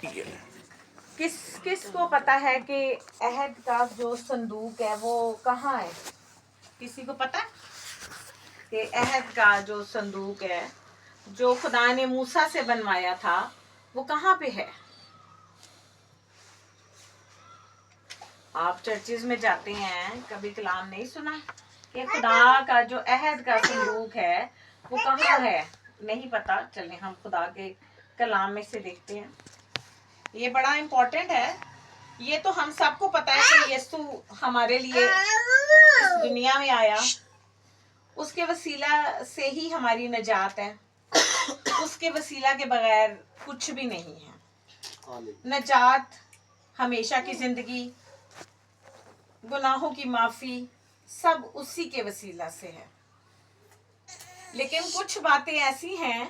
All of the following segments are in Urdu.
کس کو پتا ہے کہ عہد کا جو صندوق ہے وہ کہاں ہے؟ کسی کو پتا کہ عہد کا جو صندوق ہے جو خدا نے موسیٰ سے بنوایا تھا وہ کہاں پہ ہے؟ آپ چرچز میں جاتے ہیں، کبھی کلام نہیں سنا کہ خدا کا جو عہد کا صندوق ہے وہ کہاں ہے؟ نہیں پتا؟ چلیں ہم خدا کے کلام میں سے دیکھتے ہیں۔ یہ بڑا امپورٹنٹ ہے، یہ تو ہم سب کو پتا ہے کہ یسوع ہمارے لیے اس دنیا میں آیا، اس کے وسیلہ سے ہی ہماری نجات ہے، اس کے وسیلہ کے بغیر کچھ بھی نہیں ہے۔ نجات، ہمیشہ کی زندگی، گناہوں کی معافی، سب اسی کے وسیلہ سے ہے۔ لیکن کچھ باتیں ایسی ہیں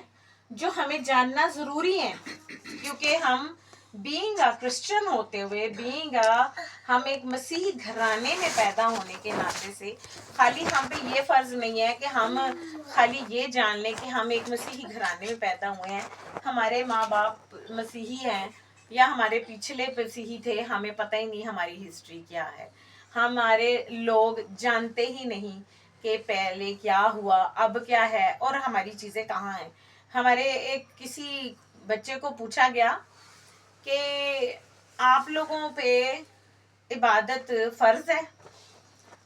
جو ہمیں جاننا ضروری ہیں، کیونکہ ہم بینگ اے کرسچن ہوتے ہوئے، ہم ایک مسیحی گھرانے میں پیدا ہونے کے ناطے سے خالی ہم پہ یہ فرض نہیں ہے کہ ہم خالی یہ جان لیں کہ ہم ایک مسیحی گھرانے میں پیدا ہوئے ہیں، ہمارے ماں باپ مسیحی ہیں یا ہمارے پچھلے مسیحی تھے، ہمیں پتہ ہی نہیں ہماری ہسٹری کیا ہے، ہمارے لوگ جانتے ہی نہیں کہ پہلے کیا ہوا، اب کیا ہے اور ہماری چیزیں کہاں ہیں۔ ہمارے ایک کسی بچے کو پوچھا گیا کہ آپ لوگوں پہ عبادت فرض ہے؟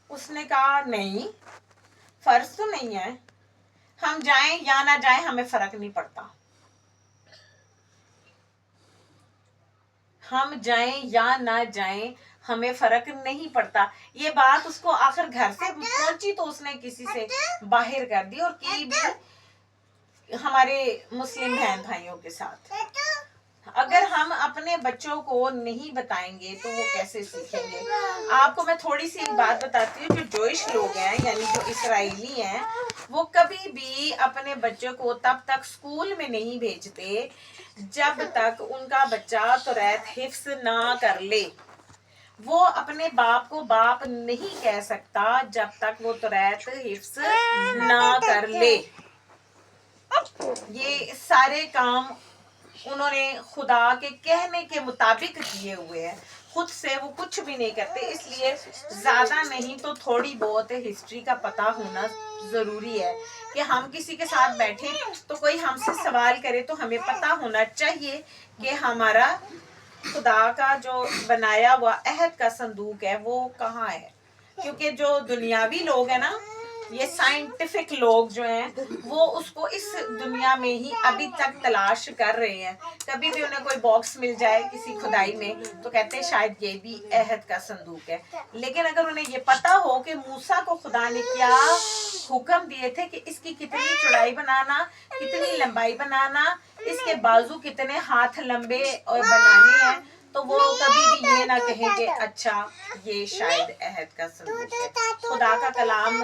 اس نے کہا نہیں، فرض تو نہیں ہے، ہم جائیں یا نہ جائیں ہمیں فرق نہیں پڑتا، ہم جائیں یا نہ جائیں ہمیں فرق نہیں پڑتا۔ یہ بات اس کو آخر گھر سے پہنچی تو اس نے کسی سے باہر کر دی، اور کی بھی ہمارے مسلم بہن بھائیوں کے ساتھ۔ اگر ہم اپنے بچوں کو نہیں بتائیں گے تو وہ کیسے سیکھیں گے؟ آپ کو میں تھوڑی سی ایک بات بتاتی ہوں، جو جوئش لوگ ہیں یعنی جو اسرائیلی ہیں، وہ کبھی بھی اپنے بچوں کو تب تک اسکول میں نہیں بھیجتے جب تک ان کا بچہ توریت حفظ نہ کر لے۔ وہ اپنے باپ کو باپ نہیں کہہ سکتا جب تک وہ توریت حفظ نہ کر لے۔ یہ سارے کام انہوں نے خدا کے کہنے کے مطابق کیے ہوئے ہیں، خود سے وہ کچھ بھی نہیں کرتے۔ اس لیے زیادہ نہیں تو تھوڑی بہت ہسٹری کا پتہ ہونا ضروری ہے کہ ہم کسی کے ساتھ بیٹھے تو کوئی ہم سے سوال کرے تو ہمیں پتہ ہونا چاہیے کہ ہمارا خدا کا جو بنایا ہوا عہد کا صندوق ہے وہ کہاں ہے۔ کیونکہ جو دنیاوی لوگ ہیں نا، یہ سائنٹیفک لوگ جو ہیں، وہ اس کو اس دنیا میں ہی ابھی تک تلاش کر رہے ہیں۔ کبھی بھی انہیں کوئی باکس مل جائے کسی کھدائی میں تو کہتے ہیں شاید یہ بھی عہد کا صندوق ہے۔ لیکن اگر انہیں یہ پتا ہو کہ موسیٰ کو خدا نے کیا حکم دیے تھے کہ اس کی کتنی چوڑائی بنانا، کتنی لمبائی بنانا، اس کے بازو کتنے ہاتھ لمبے اور بنانے ہیں، تو وہ کبھی بھی یہ نہ کہیں کہ اچھا یہ شاید عہد کا صندوق ہے۔ خدا کا کلام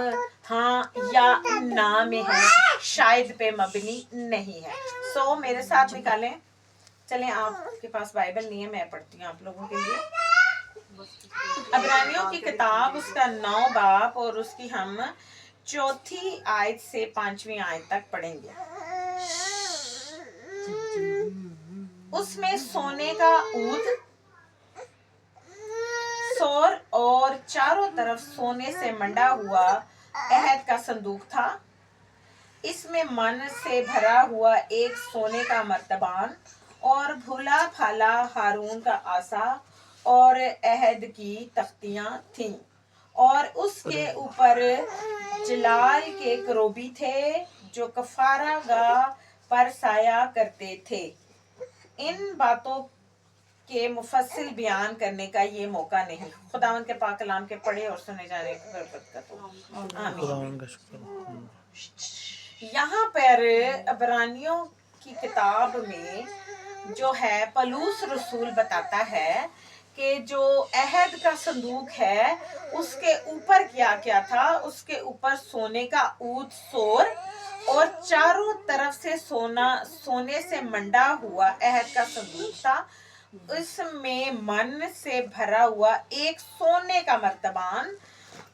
ہاں یا نہ میں ہے، شاید پہ مبنی نہیں ہے۔ سو میرے ساتھ نکالیں، چلیں آپ کے پاس بائبل نہیں ہے، میں پڑھتی ہوں آپ لوگوں کے لیے۔ عبرانیوں کی کتاب، اس کا 9 باب اور اس کی ہم 4 آیت سے 5 آیت تک پڑھیں گے۔ اس میں سونے کا عود، سور اور چاروں طرف سونے سے منڈا ہوا عہد کا صندوق تھا۔ اس میں من سے بھرا ہوا ایک سونے کا مرتبان اور بھولا پھالا ہارون کا عصا اور عہد کی تختیاں تھیں، اور اس کے اوپر جلال کے کروبی تھے جو کفارہ گاہ پر سایہ کرتے تھے۔ ان باتوں کے مفصل بیان کرنے کا یہ موقع نہیں۔ خداوند کے پاک کلام کے پڑھے اور سنے جانے کی برکت ہو، آمین۔ یہاں پر عبرانیوں کی کتاب میں جو ہے پولس رسول بتاتا ہے کہ جو عہد کا صندوق ہے اس کے اوپر کیا کیا تھا۔ اس کے اوپر سونے کا عود، سور اور چاروں طرف سے سونے سے منڈا ہوا عہد کا صندوق تھا۔ اس میں من سے بھرا ہوا ایک سونے کا مرتبان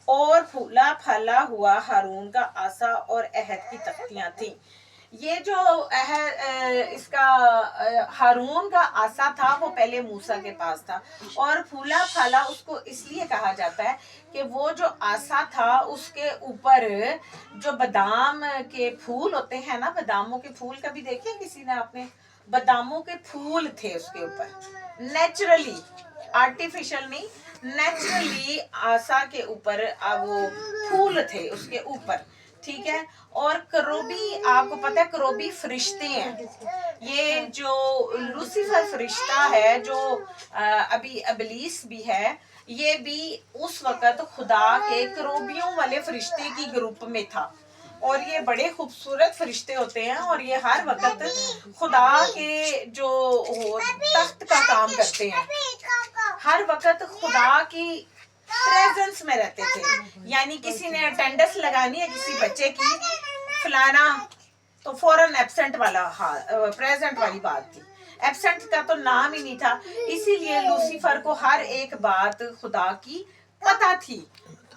اور پھولا پھلا ہوا ہارون کا عصا اور عہد کی تختیاں تھیں۔ یہ جو اس کا ہارون کا آسا تھا وہ پہلے موسیٰ کے پاس تھا، اور پھولا پھالا اس کو اس لیے کہا جاتا ہے کہ وہ جو آسا تھا اس کے اوپر جو بادام کے پھول ہوتے ہیں نا، باداموں کے پھول کبھی دیکھے کسی نے آپ نے؟ باداموں کے پھول تھے اس کے اوپر، نیچرلی، آرٹیفیشل نہیں، نیچرلی آسا کے اوپر وہ پھول تھے اس کے اوپر، ٹھیک ہے. اور کروبی، آپ کو پتہ ہے کروبی فرشتے ہیں، یہ جو لوسیفر فرشتہ ہے جو ابھی ابلیس بھی ہے، یہ بھی اس وقت خدا کے کروبیوں والے فرشتے کی گروپ میں تھا، اور یہ بڑے خوبصورت فرشتے ہوتے ہیں، اور یہ ہر وقت خدا کے جو تخت کا کام کرتے ہیں، ہر وقت خدا کی پریزنس میں رہتے تھے. یعنی کسی نے اٹینڈنس لگانی ہے کسی بچے کی فلانا، تو فوراً ایبسنٹ والا پریزنٹ والی بات تھی، ایبسنٹ کا تو نام ہی نہیں تھا. اسی لیے لوسیفر کو ہر ایک بات خدا کی پتہ تھی.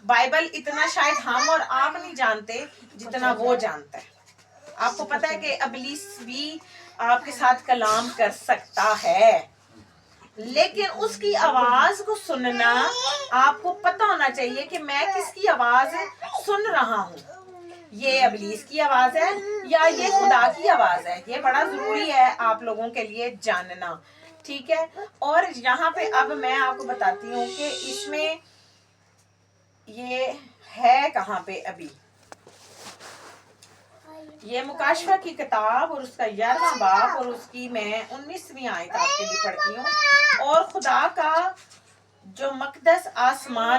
بائبل اتنا شاید ہم اور آپ نہیں جانتے جتنا وہ جانتا ہے. آپ کو پتہ ہے کہ ابلیس بھی آپ کے ساتھ کلام کر سکتا ہے، لیکن اس کی آواز کو سننا آپ کو پتہ ہونا چاہیے کہ میں کس کی آواز سن رہا ہوں، یہ ابلیس کی آواز ہے یا یہ خدا کی آواز ہے. یہ بڑا ضروری ہے آپ لوگوں کے لیے جاننا، ٹھیک ہے. اور یہاں پہ اب میں آپ کو بتاتی ہوں کہ اس میں یہ ہے کہاں پہ. ابھی یہ مکاشفہ کی کتاب اور اس کا 11واں باب اور اس کی میں 19ویں آیت آپ کے لیے پڑھتی ہوں. اور خدا کا جو مقدس آسمان